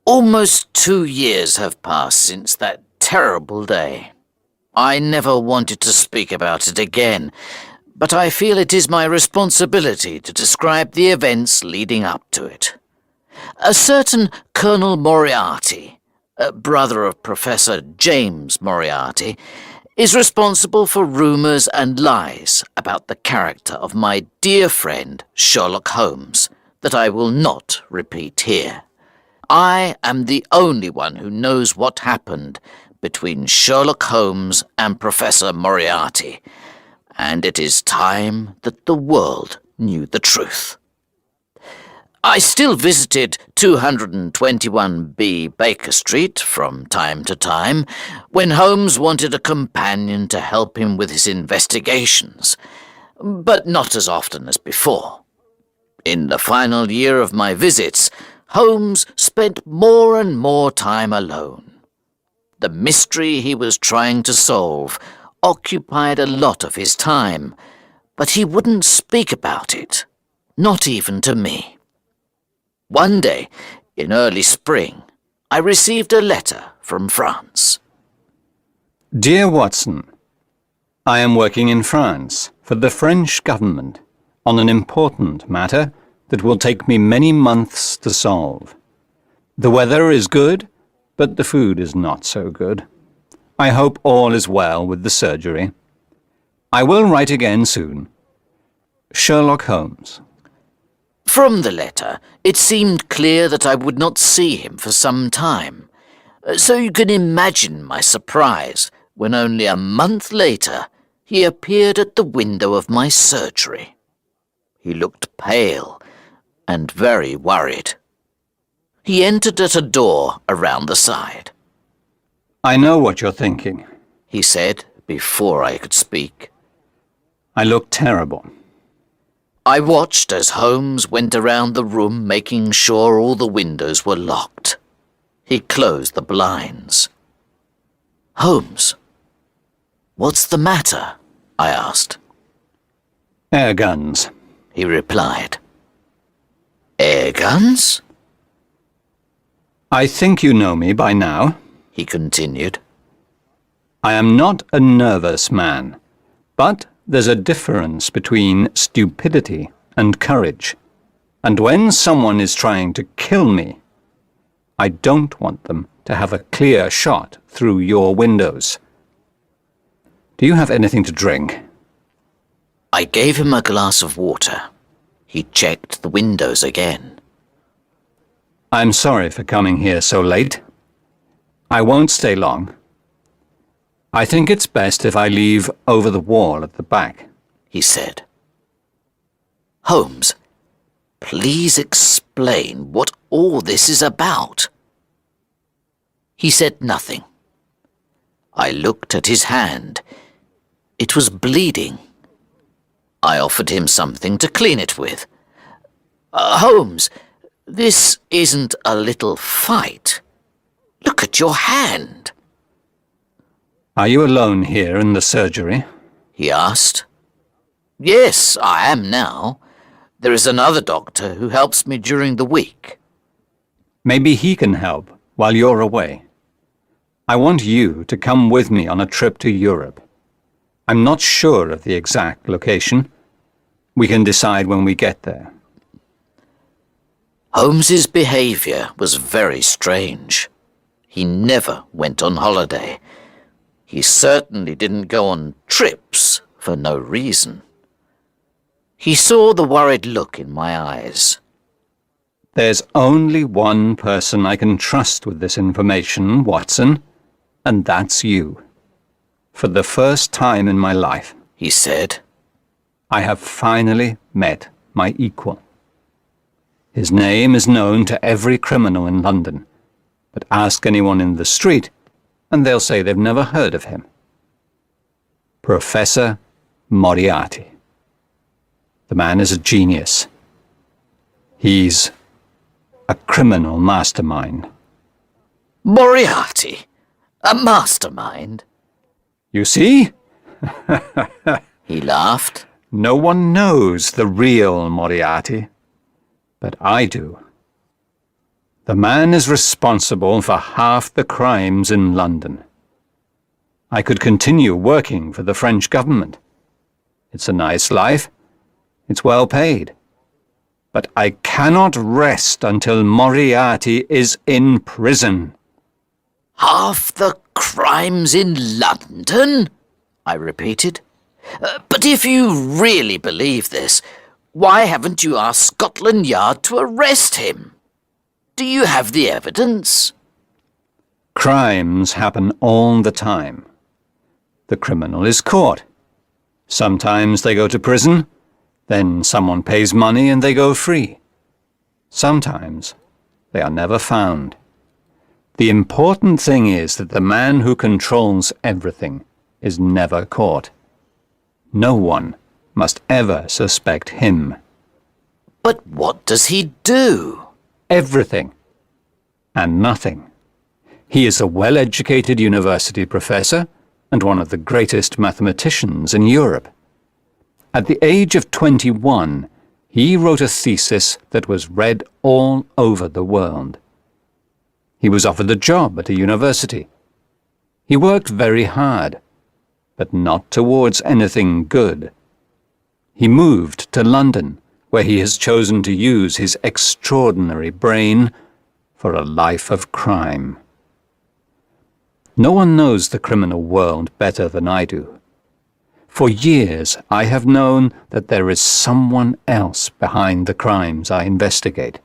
Almost 2 years have passed since that terrible day. I never wanted to speak about it again, but I feel it is my responsibility to describe the events leading up to it. A certain Colonel Moriarty, a brother of Professor James Moriarty, is responsible for rumours and lies about the character of my dear friend Sherlock Holmes that I will not repeat here. I am the only one who knows what happened between Sherlock Holmes and Professor Moriarty, and it is time that the world knew the truth. I still visited 221B Baker Street from time to time when Holmes wanted a companion to help him with his investigations, but not as often as before. In the final year of my visits, Holmes spent more and more time alone. The mystery he was trying to solve occupied a lot of his time, but he wouldn't speak about it, not even to me. One day, in early spring, I received a letter from France. Dear Watson, I am working in France for the French government on an important matter that will take me many months to solve. The weather is good, but the food is not so good. I hope all is well with the surgery. I will write again soon. Sherlock Holmes. From the letter, it seemed clear that I would not see him for some time, so you can imagine my surprise when only a month later he appeared at the window of my surgery. He looked pale and very worried. He entered at a door around the side. I know what you're thinking, he said before I could speak. I look terrible. I watched as Holmes went around the room making sure all the windows were locked. He closed the blinds. Holmes, what's the matter? I asked. Air guns, he replied. Air guns? I think you know me by now, he continued. I am not a nervous man, but there's a difference between stupidity and courage. And when someone is trying to kill me, I don't want them to have a clear shot through your windows. Do you have anything to drink? I gave him a glass of water. He checked the windows again. I'm sorry for coming here so late. I won't stay long. I think it's best if I leave over the wall at the back, he said. Holmes, please explain what all this is about. He said nothing. I looked at his hand. It was bleeding. I offered him something to clean it with. Holmes, this isn't a little fight. Look at your hand. Are you alone here in the surgery? He asked. Yes, I am now. There is another doctor who helps me during the week. Maybe he can help while you're away. I want you to come with me on a trip to Europe. I'm not sure of the exact location. We can decide when we get there. Holmes's behaviour was very strange. He never went on holiday. He certainly didn't go on trips for no reason. He saw the worried look in my eyes. There's only one person I can trust with this information, Watson, and that's you. For the first time in my life, he said, I have finally met my equal. His name is known to every criminal in London, but ask anyone in the street, and they'll say they've never heard of him. Professor Moriarty. The man is a genius. He's a criminal mastermind. Moriarty? A mastermind? You see? He laughed. No one knows the real Moriarty, but I do. The man is responsible for half the crimes in London. I could continue working for the French government. It's a nice life. It's well paid. But I cannot rest until Moriarty is in prison. Half the crimes in London? I repeated. But if you really believe this, why haven't you asked Scotland Yard to arrest him? Do you have the evidence? Crimes happen all the time. The criminal is caught. Sometimes they go to prison, then someone pays money and they go free. Sometimes they are never found. The important thing is that the man who controls everything is never caught. No one must ever suspect him. But what does he do? Everything and nothing. He is a well-educated university professor and one of the greatest mathematicians in Europe. At the age of 21, he wrote a thesis that was read all over the world. He was offered a job at a university. He worked very hard, but not towards anything good. He moved to London, where he has chosen to use his extraordinary brain for a life of crime. No one knows the criminal world better than I do. For years I have known that there is someone else behind the crimes I investigate.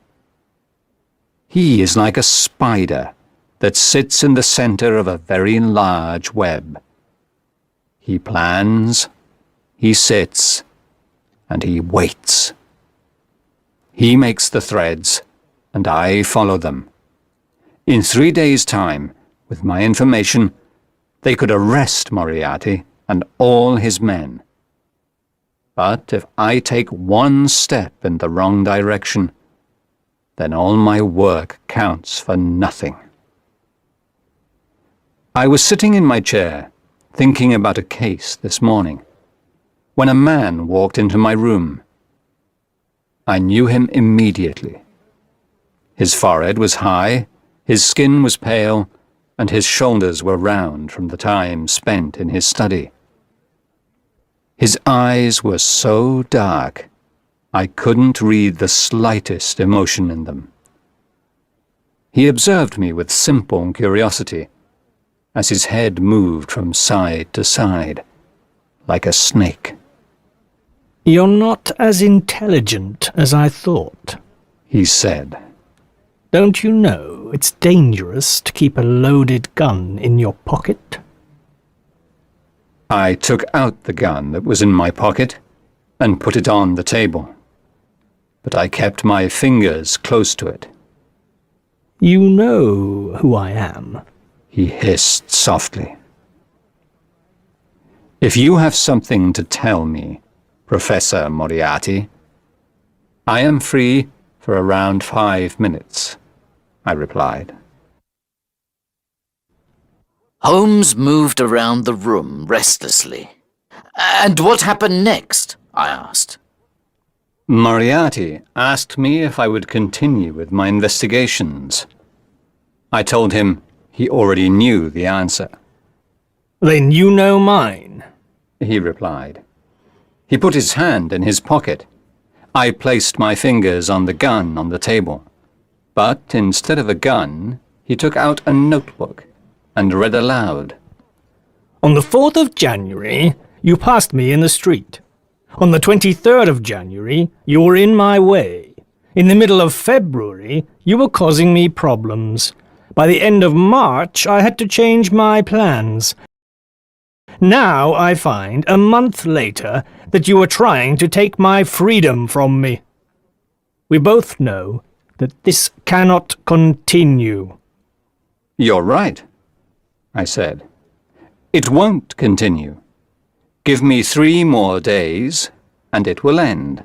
He is like a spider that sits in the center of a very large web. He plans, he sits, and he waits. He makes the threads, and I follow them. In 3 days' time, with my information, they could arrest Moriarty and all his men. But if I take one step in the wrong direction, then all my work counts for nothing. I was sitting in my chair, thinking about a case this morning, when a man walked into my room. I knew him immediately. His forehead was high, his skin was pale, and his shoulders were round from the time spent in his study. His eyes were so dark, I couldn't read the slightest emotion in them. He observed me with simple curiosity, as his head moved from side to side, like a snake. "You're not as intelligent as I thought," he said. "Don't you know it's dangerous to keep a loaded gun in your pocket?" I took out the gun that was in my pocket and put it on the table, but I kept my fingers close to it. "You know who I am," he hissed softly. "If you have something to tell me, Professor Moriarty, I am free for around 5 minutes," I replied. Holmes moved around the room restlessly. "And what happened next?" I asked. Moriarty asked me if I would continue with my investigations. I told him he already knew the answer. "Then you know mine," he replied. He put his hand in his pocket. I placed my fingers on the gun on the table. But instead of a gun, he took out a notebook and read aloud. "On the 4th of January, you passed me in the street. On the 23rd of January, you were in my way. In the middle of February, you were causing me problems. By the end of March, I had to change my plans. Now I find, a month later, that you are trying to take my freedom from me. We both know that this cannot continue." "You're right," I said. "It won't continue. Give me 3 more days, and it will end."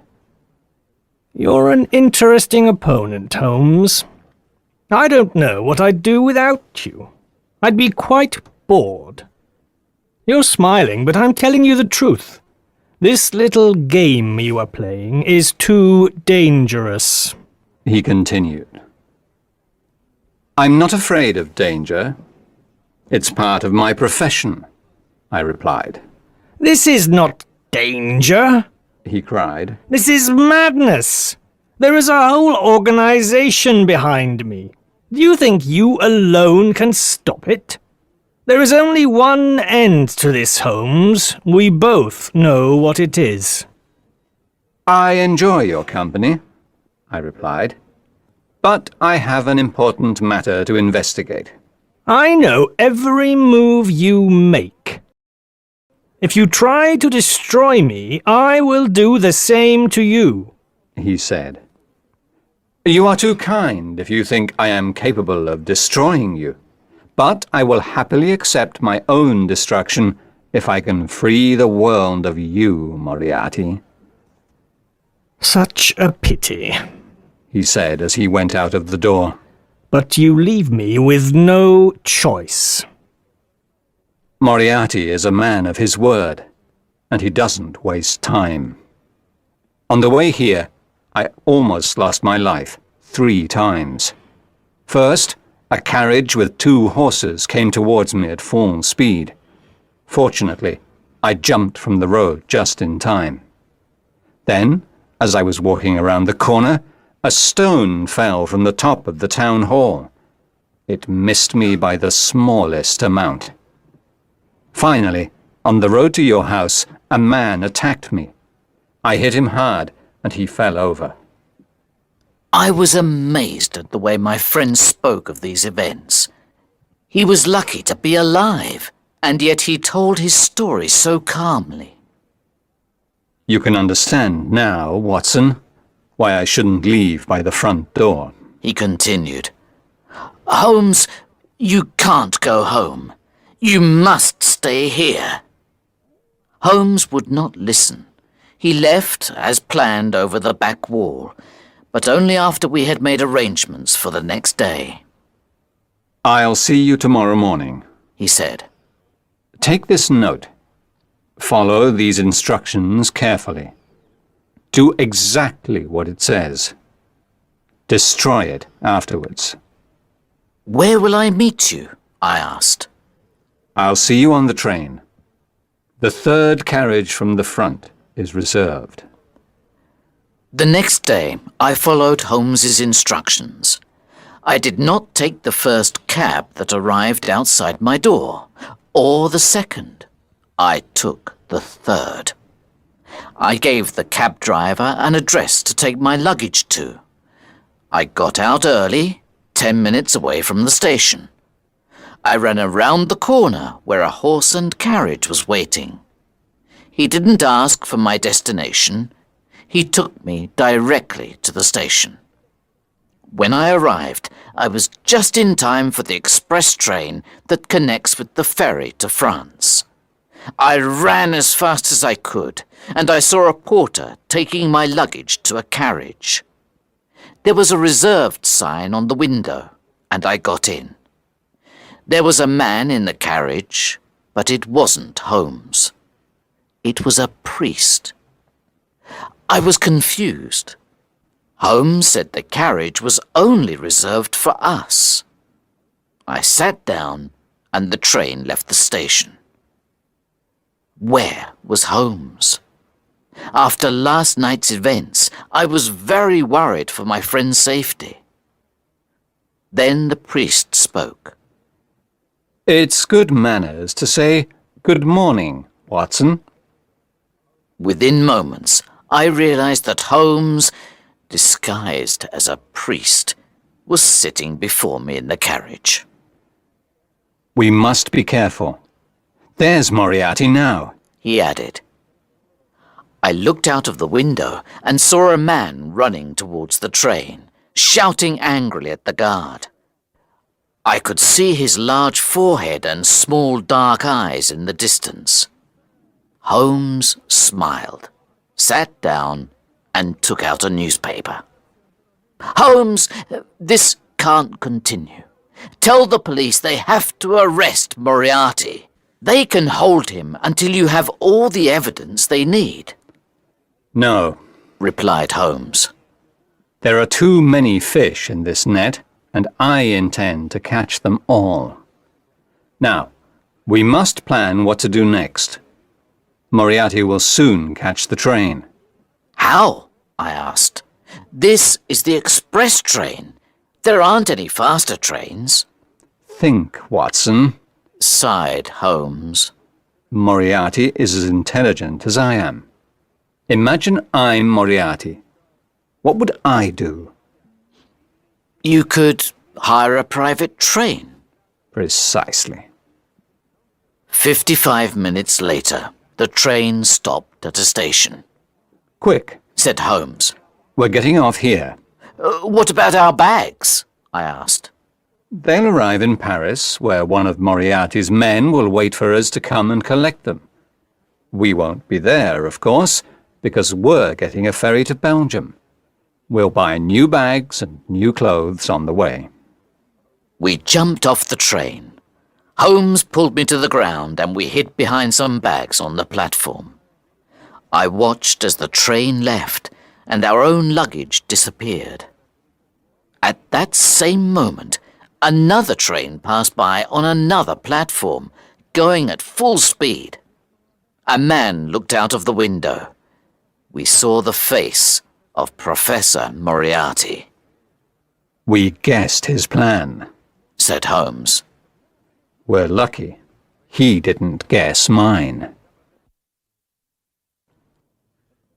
"You're an interesting opponent, Holmes. I don't know what I'd do without you. I'd be quite bored. You're smiling, but I'm telling you the truth. This little game you are playing is too dangerous," he continued. I'm not afraid of danger. It's part of my profession, I replied. This is not danger. He cried. This is madness. There is a whole organization behind me. Do you think you alone can stop it? There is only one end to this, Holmes. We both know what it is. I enjoy your company, I replied. But I have an important matter to investigate. I know every move you make. If you try to destroy me, I will do the same to you, he said. You are too kind if you think I am capable of destroying you, but I will happily accept my own destruction if I can free the world of you, Moriarty. Such a pity, he said as he went out of the door. But you leave me with no choice. Moriarty is a man of his word, and he doesn't waste time. On the way here, I almost lost my life 3 times. First, a carriage with 2 horses came towards me at full speed. Fortunately, I jumped from the road just in time. Then, as I was walking around the corner, a stone fell from the top of the town hall. It missed me by the smallest amount. Finally, on the road to your house, a man attacked me. I hit him hard, and he fell over. I was amazed at the way my friend spoke of these events. He was lucky to be alive, and yet he told his story so calmly. You can understand now, Watson, why I shouldn't leave by the front door, he continued. Holmes, you can't go home. You must stay here. Holmes would not listen. He left, as planned, over the back wall, but only after we had made arrangements for the next day. I'll see you tomorrow morning, he said. Take this note. Follow these instructions carefully. Do exactly what it says. Destroy it afterwards. Where will I meet you? I asked. I'll see you on the train. The 3rd carriage from the front is reserved. The next day, I followed Holmes's instructions. I did not take the first cab that arrived outside my door, or the second. I took the 3rd. I gave the cab driver an address to take my luggage to. I got out early, 10 minutes away from the station. I ran around the corner where a horse and carriage was waiting. He didn't ask for my destination. He took me directly to the station. When I arrived, I was just in time for the express train that connects with the ferry to France. I ran as fast as I could, and I saw a porter taking my luggage to a carriage. There was a reserved sign on the window, and I got in. There was a man in the carriage, but it wasn't Holmes. It was a priest. I was confused. Holmes said the carriage was only reserved for us. I sat down, and the train left the station. Where was Holmes? After last night's events, I was very worried for my friend's safety. Then the priest spoke. It's good manners to say, "Good morning, Watson." Within moments, I realized that Holmes, disguised as a priest, was sitting before me in the carriage. We must be careful. There's Moriarty now, he added. I looked out of the window and saw a man running towards the train, shouting angrily at the guard. I could see his large forehead and small dark eyes in the distance. Holmes smiled, sat down, and took out a newspaper. Holmes, this can't continue. Tell the police they have to arrest Moriarty. They can hold him until you have all the evidence they need. No, replied Holmes. there are too many fish in this net, and I intend to catch them all. Now, we must plan what to do next. Moriarty will soon catch the train. How? I asked. This is the express train. There aren't any faster trains. Think, Watson. Sighed Holmes. Moriarty is as intelligent as I am. Imagine I'm Moriarty. What would I do? You could hire a private train. Precisely. 55 minutes later, the train stopped at a station. Quick, Said Holmes. we're getting off here. What about our bags? I asked. They'll arrive in Paris, where one of Moriarty's men will wait for us to come and collect them. We won't be there, of course, because we're getting a ferry to Belgium. We'll buy new bags and new clothes on the way. We jumped off the train. Holmes pulled me to the ground and we hid behind some bags on the platform. I watched as the train left and our own luggage disappeared. At that same moment, another train passed by on another platform, going at full speed. A man looked out of the window. We saw the face of Professor Moriarty. We guessed his plan. Said Holmes. We're lucky. He didn't guess mine.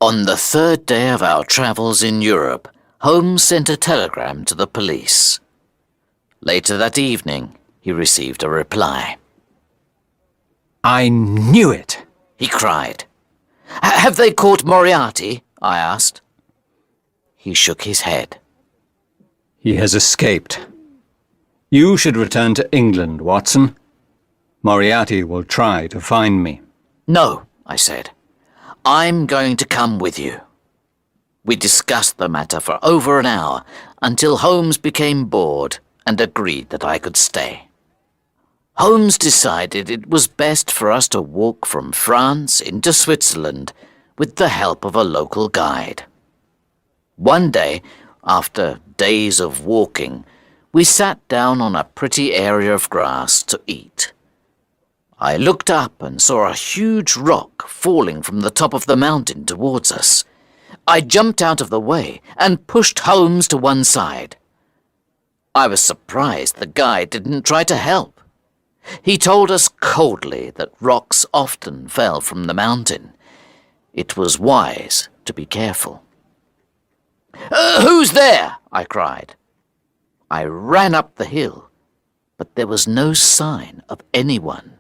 On the third day of our travels in Europe, Holmes sent a telegram to the police. Later that evening, he received a reply. I knew it! He cried. Have they caught Moriarty? I asked. He shook his head. He has escaped. You should return to England, Watson. Moriarty will try to find me. No, I said. I'm going to come with you. We discussed the matter for over an hour until Holmes became bored and agreed that I could stay. Holmes decided it was best for us to walk from France into Switzerland with the help of a local guide. One day, after days of walking, we sat down on a pretty area of grass to eat. I looked up and saw a huge rock falling from the top of the mountain towards us. I jumped out of the way and pushed Holmes to one side. I was surprised the guide didn't try to help. He told us coldly that rocks often fell from the mountain. It was wise to be careful. Who's there? I cried. I ran up the hill, but there was no sign of anyone.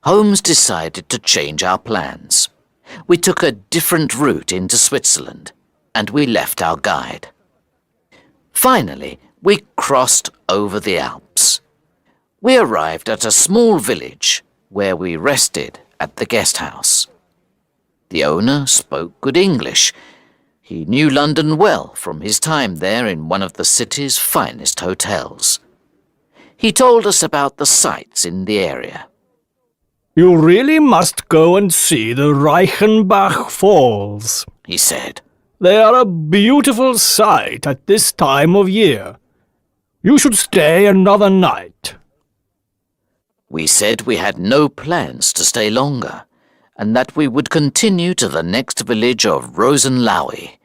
Holmes decided to change our plans. We took a different route into Switzerland, and we left our guide. Finally, we crossed over the Alps. We arrived at a small village where we rested at the guest house. The owner spoke good English. He knew London well from his time there in one of the city's finest hotels. He told us about the sights in the area. You really must go and see the Reichenbach Falls, He said. They are a beautiful sight at this time of year. You should stay another night. We said we had no plans to stay longer, and that we would continue to the next village of Rosenlaui.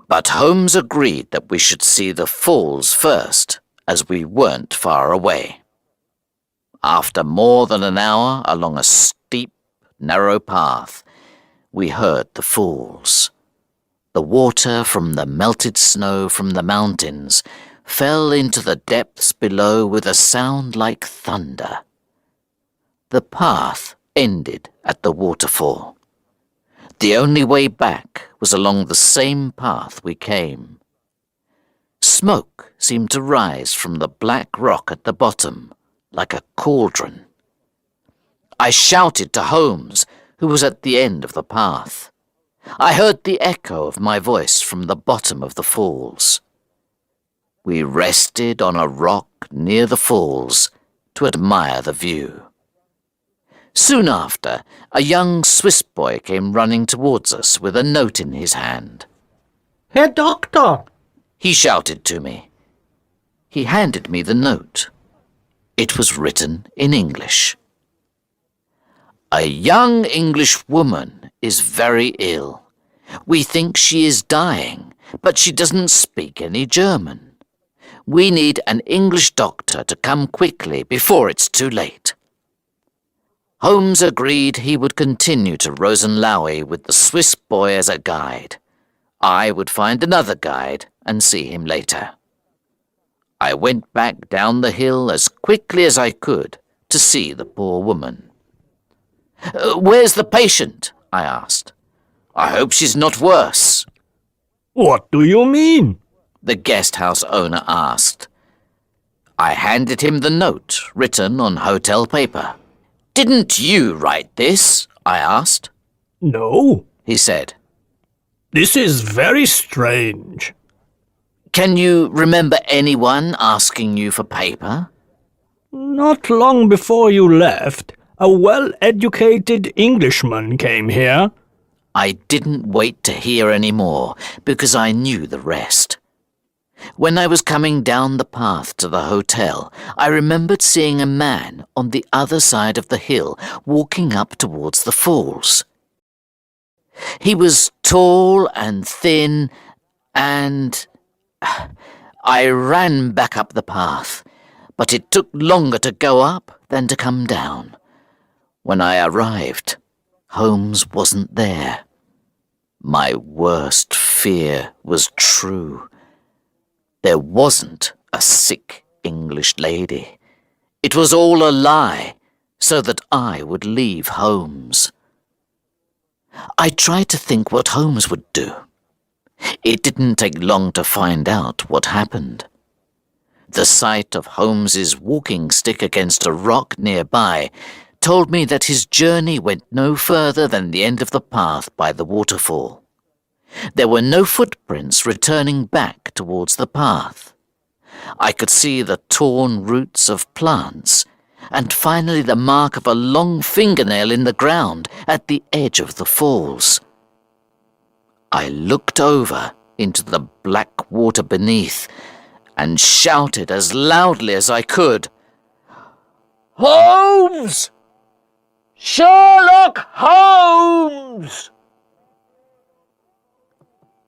But Holmes agreed that we should see the falls first, as we weren't far away. After more than an hour along a steep, narrow path, we heard the falls. The water from the melted snow from the mountains fell into the depths below with a sound like thunder. The path ended at the waterfall. The only way back was along the same path we came. Smoke seemed to rise from the black rock at the bottom, like a cauldron. I shouted to Holmes, who was at the end of the path. I heard the echo of my voice from the bottom of the falls. We rested on a rock near the falls to admire the view. Soon after, a young Swiss boy came running towards us with a note in his hand. Herr Doctor, He shouted to me. He handed me the note. It was written in English. A young English woman is very ill. We think she is dying, but she doesn't speak any German. We need an English doctor to come quickly before it's too late. Holmes agreed he would continue to Rosenlaui with the Swiss boy as a guide. I would find another guide and see him later. I went back down the hill as quickly as I could to see the poor woman. Where's the patient? I asked. I hope she's not worse. What do you mean? The guest house owner asked. I handed him the note written on hotel paper. Didn't you write this? I asked. No, he said. This is very strange. Can you remember anyone asking you for paper? Not long before you left, a well-educated Englishman came here. I didn't wait to hear any more, because I knew the rest. When I was coming down the path to the hotel, I remembered seeing a man on the other side of the hill walking up towards the falls. He was tall and thin, and I ran back up the path, but it took longer to go up than to come down. When I arrived, Holmes wasn't there. My worst fear was true. There wasn't a sick English lady. It was all a lie, so that I would leave Holmes. I tried to think what Holmes would do. It didn't take long to find out what happened. The sight of Holmes's walking stick against a rock nearby told me that his journey went no further than the end of the path by the waterfall. There were no footprints returning back towards the path. I could see the torn roots of plants, and finally the mark of a long fingernail in the ground at the edge of the falls. I looked over into the black water beneath and shouted as loudly as I could, "Holmes! Sherlock Holmes!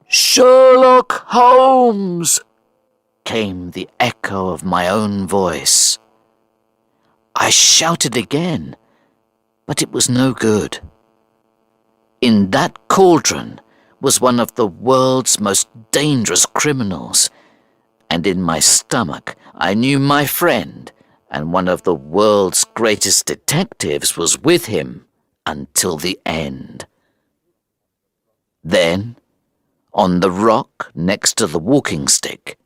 Sherlock Holmes!" came the echo of my own voice. I shouted again, but it was no good. In that cauldron was one of the world's most dangerous criminals, and in my stomach I knew my friend and one of the world's greatest detectives was with him until the end. Then, on the rock next to the walking stick,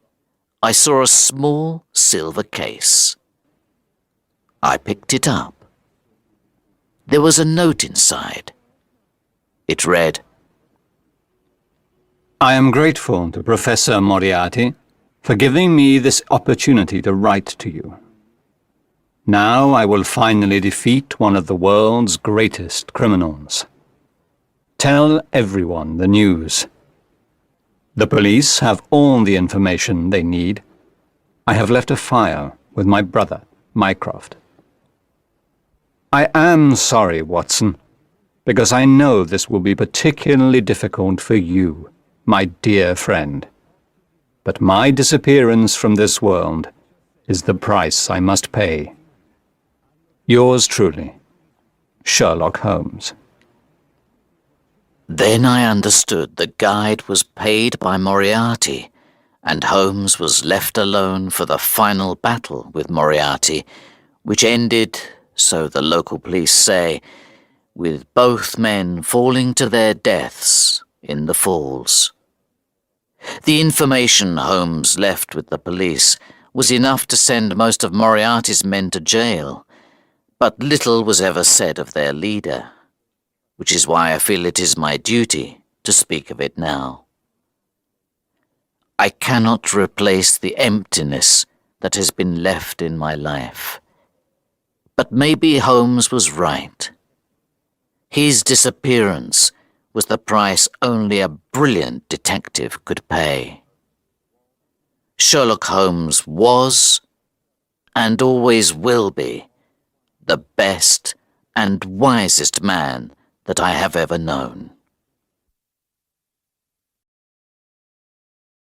I saw a small silver case. I picked it up. There was a note inside. It read, I am grateful to Professor Moriarty for giving me this opportunity to write to you. Now I will finally defeat one of the world's greatest criminals. Tell everyone the news. The police have all the information they need. I have left a file with my brother, Mycroft. I am sorry, Watson, because I know this will be particularly difficult for you, my dear friend. But my disappearance from this world is the price I must pay. Yours truly, Sherlock Holmes. Then I understood the guide was paid by Moriarty, and Holmes was left alone for the final battle with Moriarty, which ended, so the local police say, with both men falling to their deaths in the falls. The information Holmes left with the police was enough to send most of Moriarty's men to jail, but little was ever said of their leader, which is why I feel it is my duty to speak of it now. I cannot replace the emptiness that has been left in my life. But maybe Holmes was right. His disappearance was the price only a brilliant detective could pay. Sherlock Holmes was, and always will be, the best and wisest man that I have ever known.